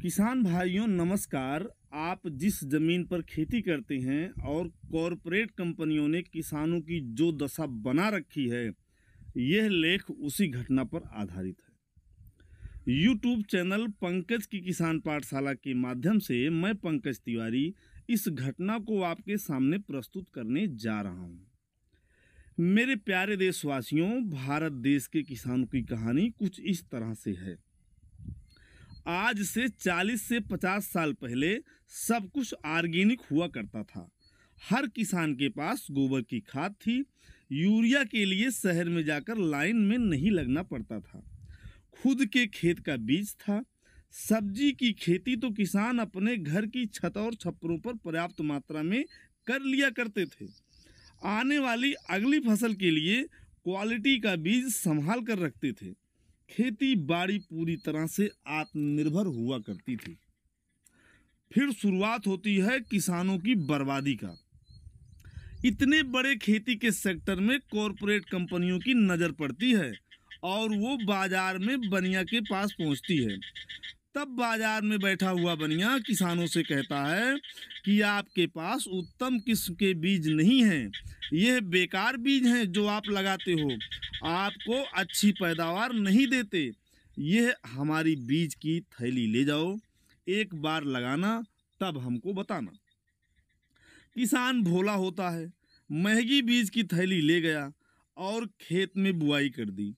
किसान भाइयों नमस्कार। आप जिस जमीन पर खेती करते हैं और कॉरपोरेट कंपनियों ने किसानों की जो दशा बना रखी है, यह लेख उसी घटना पर आधारित है। यूट्यूब चैनल पंकज की किसान पाठशाला के माध्यम से मैं पंकज तिवारी इस घटना को आपके सामने प्रस्तुत करने जा रहा हूं। मेरे प्यारे देशवासियों, भारत देश के किसानों की कहानी कुछ इस तरह से है। आज से 40 से 50 साल पहले सब कुछ ऑर्गेनिक हुआ करता था। हर किसान के पास गोबर की खाद थी। यूरिया के लिए शहर में जाकर लाइन में नहीं लगना पड़ता था। खुद के खेत का बीज था। सब्जी की खेती तो किसान अपने घर की छत और छप्परों पर पर्याप्त मात्रा में कर लिया करते थे। आने वाली अगली फसल के लिए क्वालिटी का बीज संभाल कर रखते थे। खेती बाड़ी पूरी तरह से आत्मनिर्भर हुआ करती थी। फिर शुरुआत होती है किसानों की बर्बादी का। इतने बड़े खेती के सेक्टर में कॉरपोरेट कंपनियों की नज़र पड़ती है और वो बाजार में बनिया के पास पहुंचती है। तब बाजार में बैठा हुआ बनिया किसानों से कहता है कि आपके पास उत्तम किस्म के बीज नहीं हैं, यह बेकार बीज हैं जो आप लगाते हो, आपको अच्छी पैदावार नहीं देते। यह हमारी बीज की थैली ले जाओ, एक बार लगाना तब हमको बताना। किसान भोला होता है, महंगी बीज की थैली ले गया और खेत में बुआई कर दी।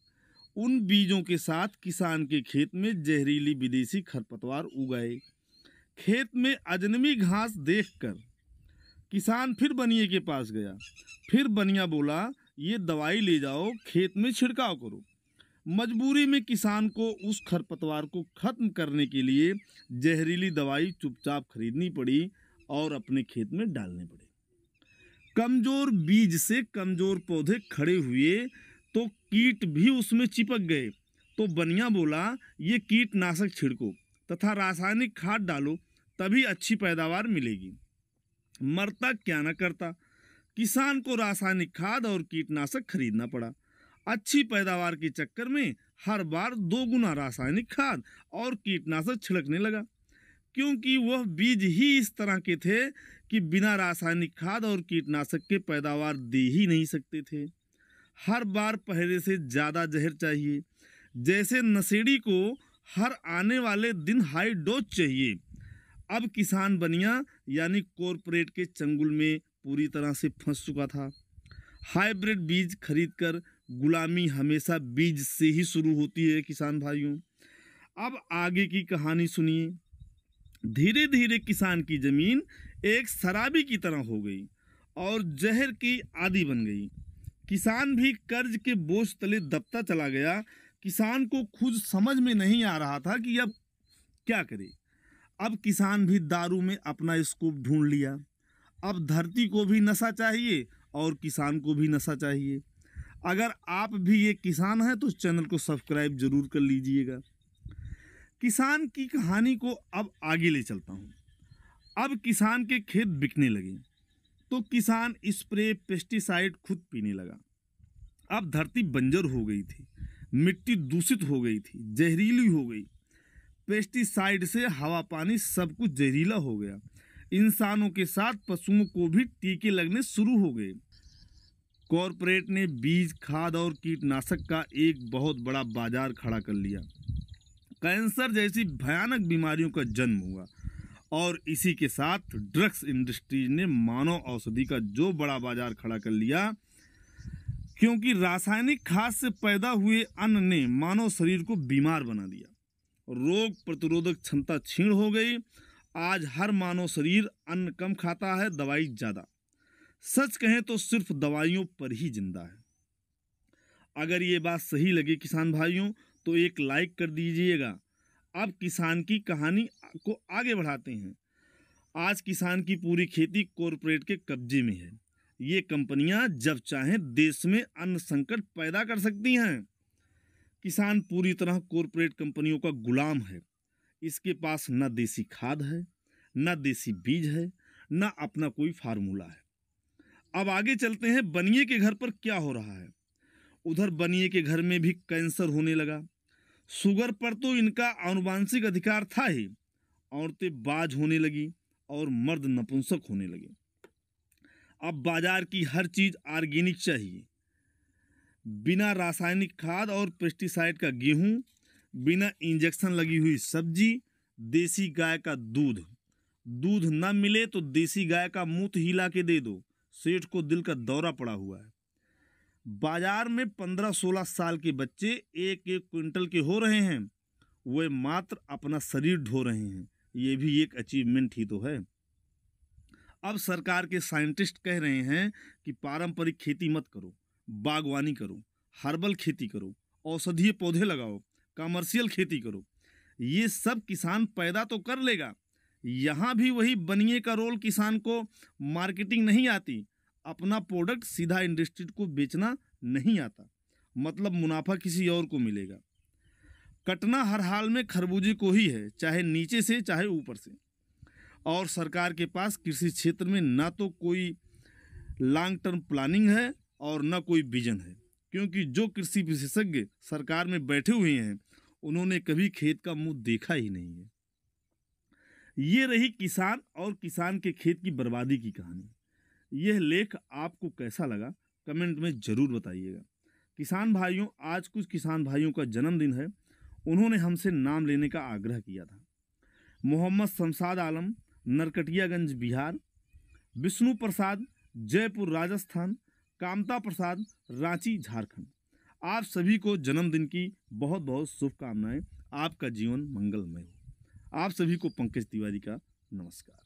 उन बीजों के साथ किसान के खेत में जहरीली विदेशी खरपतवार उगाए। खेत में अजनबी घास देखकर किसान फिर बनिए के पास गया। फिर बनिया बोला, ये दवाई ले जाओ, खेत में छिड़काव करो। मजबूरी में किसान को उस खरपतवार को खत्म करने के लिए जहरीली दवाई चुपचाप खरीदनी पड़ी और अपने खेत में डालने पड़े। कमजोर बीज से कमजोर पौधे खड़े हुए तो कीट भी उसमें चिपक गए। तो बनिया बोला, ये कीटनाशक छिड़को तथा रासायनिक खाद डालो, तभी अच्छी पैदावार मिलेगी। मरता क्या न करता, किसान को रासायनिक खाद और कीटनाशक खरीदना पड़ा। अच्छी पैदावार के चक्कर में हर बार 2 गुना रासायनिक खाद और कीटनाशक छिड़कने लगा, क्योंकि वह बीज ही इस तरह के थे कि बिना रासायनिक खाद और कीटनाशक के पैदावार दे ही नहीं सकते थे। हर बार पहले से ज़्यादा जहर चाहिए। जैसे नशेड़ी को हर आने वाले दिन हाई डोज चाहिए। अब किसान बनिया यानी कॉरपोरेट के चंगुल में पूरी तरह से फंस चुका था। हाइब्रिड बीज खरीदकर गुलामी हमेशा बीज से ही शुरू होती है किसान भाइयों। अब आगे की कहानी सुनिए। धीरे धीरे किसान की ज़मीन एक शराबी की तरह हो गई और जहर की आदी बन गई। किसान भी कर्ज के बोझ तले दबता चला गया। किसान को खुद समझ में नहीं आ रहा था कि अब क्या करे। अब किसान भी दारू में अपना स्कूप ढूंढ लिया। अब धरती को भी नशा चाहिए और किसान को भी नशा चाहिए। अगर आप भी एक किसान हैं तो चैनल को सब्सक्राइब जरूर कर लीजिएगा। किसान की कहानी को अब आगे ले चलता हूँ। अब किसान के खेत बिकने लगे तो किसान स्प्रे पेस्टिसाइड खुद पीने लगा। अब धरती बंजर हो गई थी, मिट्टी दूषित हो गई थी, जहरीली हो गई। पेस्टिसाइड से हवा पानी सब कुछ जहरीला हो गया। इंसानों के साथ पशुओं को भी टीके लगने शुरू हो गए। कॉरपोरेट ने बीज, खाद और कीटनाशक का एक बहुत बड़ा बाजार खड़ा कर लिया। कैंसर जैसी भयानक बीमारियों का जन्म हुआ और इसी के साथ ड्रग्स इंडस्ट्री ने मानव औषधि का जो बड़ा बाजार खड़ा कर लिया, क्योंकि रासायनिक खाद से पैदा हुए अन्न ने मानव शरीर को बीमार बना दिया। रोग प्रतिरोधक क्षमता क्षीण हो गई। आज हर मानव शरीर अन्न कम खाता है, दवाई ज़्यादा। सच कहें तो सिर्फ दवाइयों पर ही जिंदा है। अगर ये बात सही लगे किसान भाइयों तो एक लाइक कर दीजिएगा। अब किसान की कहानी को आगे बढ़ाते हैं। आज किसान की पूरी खेती कॉरपोरेट के कब्जे में है। ये कंपनियां जब चाहें देश में अन्न संकट पैदा कर सकती हैं। किसान पूरी तरह कॉरपोरेट कंपनियों का गुलाम है। इसके पास न देसी खाद है, न देसी बीज है, न अपना कोई फार्मूला है। अब आगे चलते हैं बनिए के घर पर क्या हो रहा है। उधर बनिए के घर में भी कैंसर होने लगा। शुगर पर तो इनका आनुवांशिक अधिकार था ही, औरतें बाज होने लगी और मर्द नपुंसक होने लगे। अब बाजार की हर चीज ऑर्गेनिक चाहिए, बिना रासायनिक खाद और पेस्टिसाइड का गेहूं, बिना इंजेक्शन लगी हुई सब्जी, देसी गाय का दूध। दूध न मिले तो देसी गाय का मुंह हिला के दे दो, सेठ को दिल का दौरा पड़ा हुआ है। बाजार में 15-16 साल के बच्चे 1-1 क्विंटल के हो रहे हैं, वे मात्र अपना शरीर ढो रहे हैं। ये भी एक अचीवमेंट ही तो है। अब सरकार के साइंटिस्ट कह रहे हैं कि पारंपरिक खेती मत करो, बागवानी करो, हर्बल खेती करो, औषधीय पौधे लगाओ, कमर्शियल खेती करो। ये सब किसान पैदा तो कर लेगा, यहाँ भी वही बनिए का रोल। किसान को मार्केटिंग नहीं आती, अपना प्रोडक्ट सीधा इंडस्ट्री को बेचना नहीं आता, मतलब मुनाफा किसी और को मिलेगा। कटना हर हाल में खरबूजे को ही है, चाहे नीचे से चाहे ऊपर से। और सरकार के पास कृषि क्षेत्र में ना तो कोई लॉन्ग टर्म प्लानिंग है और ना कोई विजन है, क्योंकि जो कृषि विशेषज्ञ सरकार में बैठे हुए हैं उन्होंने कभी खेत का मुंह देखा ही नहीं है। ये रही किसान और किसान के खेत की बर्बादी की कहानी। यह लेख आपको कैसा लगा कमेंट में ज़रूर बताइएगा। किसान भाइयों, आज कुछ किसान भाइयों का जन्मदिन है, उन्होंने हमसे नाम लेने का आग्रह किया था। मोहम्मद शमशाद आलम, नरकटियागंज बिहार; विष्णु प्रसाद, जयपुर राजस्थान; कामता प्रसाद, रांची झारखंड। आप सभी को जन्मदिन की बहुत बहुत शुभकामनाएं। आपका जीवन मंगलमय हो। आप सभी को पंकज तिवारी का नमस्कार।